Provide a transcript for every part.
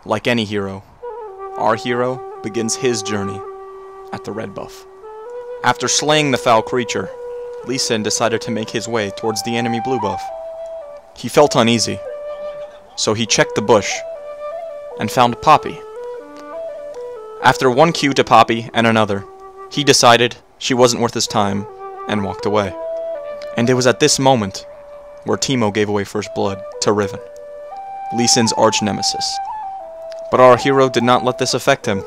Like any hero, our hero begins his journey at the red buff. After slaying the foul creature, Lee Sin decided to make his way towards the enemy blue buff. He felt uneasy, so he checked the bush and found Poppy. After one cue to Poppy and another, he decided she wasn't worth his time and walked away. And it was at this moment where Teemo gave away first blood to Riven, Lee Sin's arch nemesis. But our hero did not let this affect him,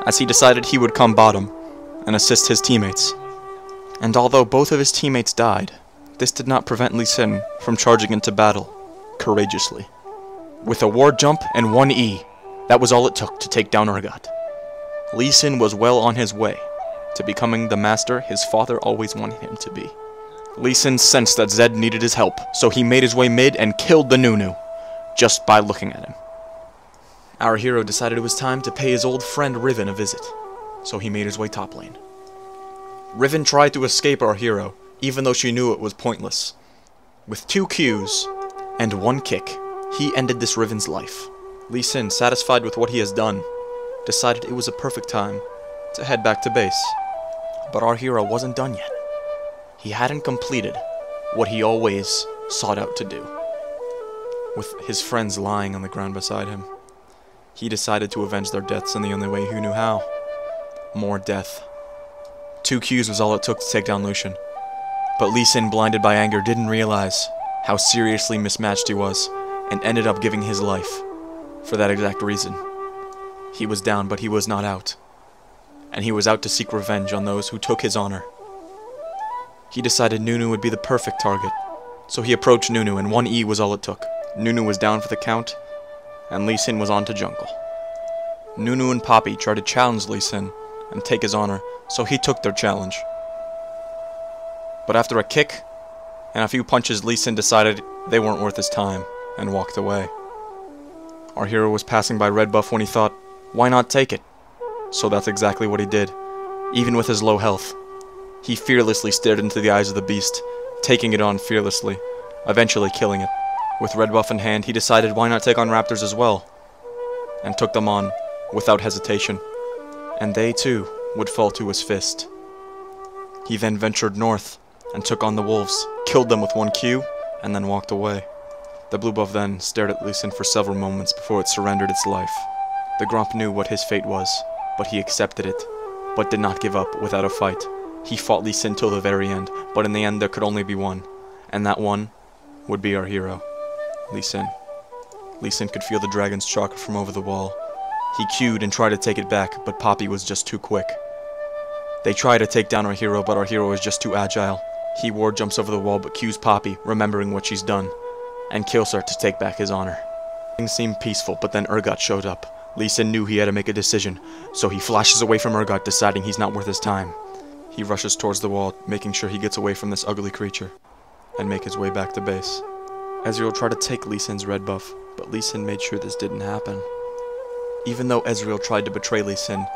as he decided he would come bottom and assist his teammates. And although both of his teammates died, this did not prevent Lee Sin from charging into battle courageously. With a ward jump and one E, that was all it took to take down Urgot. Lee Sin was well on his way to becoming the master his father always wanted him to be. Lee Sin sensed that Zed needed his help, so he made his way mid and killed the Nunu, just by looking at him. Our hero decided it was time to pay his old friend Riven a visit, so he made his way top lane. Riven tried to escape our hero, even though she knew it was pointless. With 2 Qs and 1 kick, he ended this Riven's life. Lee Sin, satisfied with what he has done, decided it was a perfect time to head back to base. But our hero wasn't done yet. He hadn't completed what he always sought out to do. With his friends lying on the ground beside him, he decided to avenge their deaths in the only way he knew how. More death. 2 Qs was all it took to take down Lucian. But Lee Sin, blinded by anger, didn't realize how seriously mismatched he was, and ended up giving his life for that exact reason. He was down, but he was not out. And he was out to seek revenge on those who took his honor. He decided Nunu would be the perfect target, so he approached Nunu, and 1 E was all it took. Nunu was down for the count, and Lee Sin was on to jungle. Nunu and Poppy tried to challenge Lee Sin and take his honor, so he took their challenge. But after a kick and a few punches, Lee Sin decided they weren't worth his time and walked away. Our hero was passing by red buff when he thought, why not take it? So that's exactly what he did. Even with his low health, he fearlessly stared into the eyes of the beast, taking it on fearlessly, eventually killing it. With red buff in hand, he decided why not take on raptors as well, and took them on without hesitation, and they too would fall to his fist. He then ventured north and took on the wolves, killed them with 1 Q, and then walked away. The blue buff then stared at Lee Sin for several moments before it surrendered its life. The Gromp knew what his fate was, but he accepted it, but did not give up without a fight. He fought Lee Sin till the very end, but in the end there could only be one, and that one would be our hero, Lee Sin. Lee Sin could feel the dragon's chakra from over the wall. He queued and tried to take it back, but Poppy was just too quick. They try to take down our hero, but our hero is just too agile. He ward jumps over the wall, but cues Poppy, remembering what she's done, and kills her to take back his honor. Things seemed peaceful, but then Urgot showed up. Lee Sin knew he had to make a decision, so he flashes away from Urgot, deciding he's not worth his time. He rushes towards the wall, making sure he gets away from this ugly creature, and make his way back to base. Ezreal tried to take Lee Sin's red buff, but Lee Sin made sure this didn't happen. Even though Ezreal tried to betray Lee Sin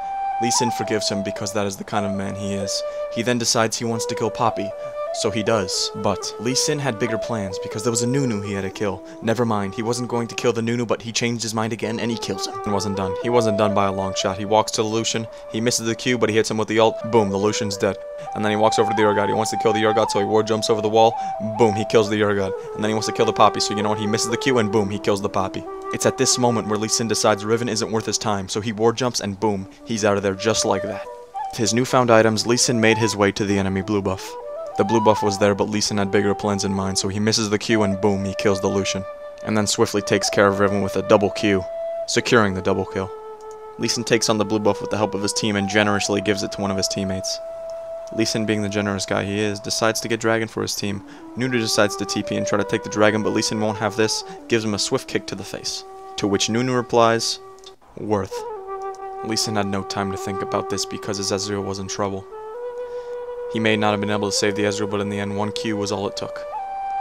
forgives him because that is the kind of man he is. He then decides he wants to kill Poppy, so he does. But Lee Sin had bigger plans because there was a Nunu he had to kill. Never mind, he wasn't going to kill the Nunu, but he changed his mind again and he kills him. He wasn't done. He wasn't done by a long shot. He walks to the Lucian, he misses the Q, but he hits him with the ult. Boom, the Lucian's dead. And then he walks over to the Urgot. He wants to kill the Urgot, so he ward jumps over the wall. Boom, he kills the Urgot. And then he wants to kill the Poppy, so you know what? He misses the Q and boom, he kills the Poppy. It's at this moment where Lee Sin decides Riven isn't worth his time, so he ward jumps and boom, he's out of there just like that. With his newfound items, Lee Sin made his way to the enemy blue buff. The blue buff was there, but Lee Sin had bigger plans in mind, so he misses the Q and boom, he kills the Lucian. And then swiftly takes care of Riven with a double Q, securing the double kill. Lee Sin takes on the blue buff with the help of his team and generously gives it to one of his teammates. Lee Sin, being the generous guy he is, decides to get Dragon for his team. Nunu decides to TP and try to take the Dragon, but Lee Sin won't have this, gives him a swift kick to the face. To which Nunu replies, "Worth." Lee Sin had no time to think about this because his Ezreal was in trouble. He may not have been able to save the Ezreal, but in the end 1 Q was all it took.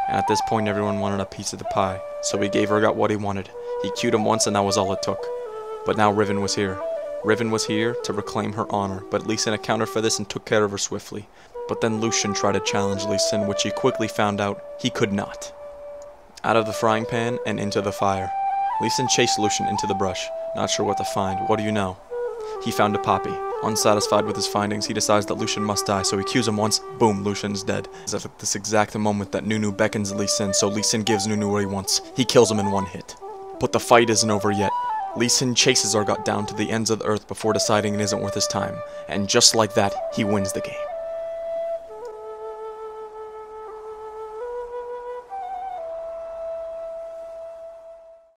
And at this point everyone wanted a piece of the pie, so he gave Urgot what he wanted. He Q'd him once and that was all it took. But now Riven was here. Riven was here to reclaim her honor, but Lee Sin accounted for this and took care of her swiftly. But then Lucian tried to challenge Lee Sin, which he quickly found out he could not. Out of the frying pan and into the fire. Lee Sin chased Lucian into the brush, not sure what to find. What do you know? He found a poppy. Unsatisfied with his findings, he decides that Lucian must die, so he cues him once, boom, Lucian's dead. It's at this exact moment that Nunu beckons Lee Sin, so Lee Sin gives Nunu what he wants. He kills him in one hit. But the fight isn't over yet. Lee Sin chases Urgot down to the ends of the earth before deciding it isn't worth his time, and just like that, he wins the game.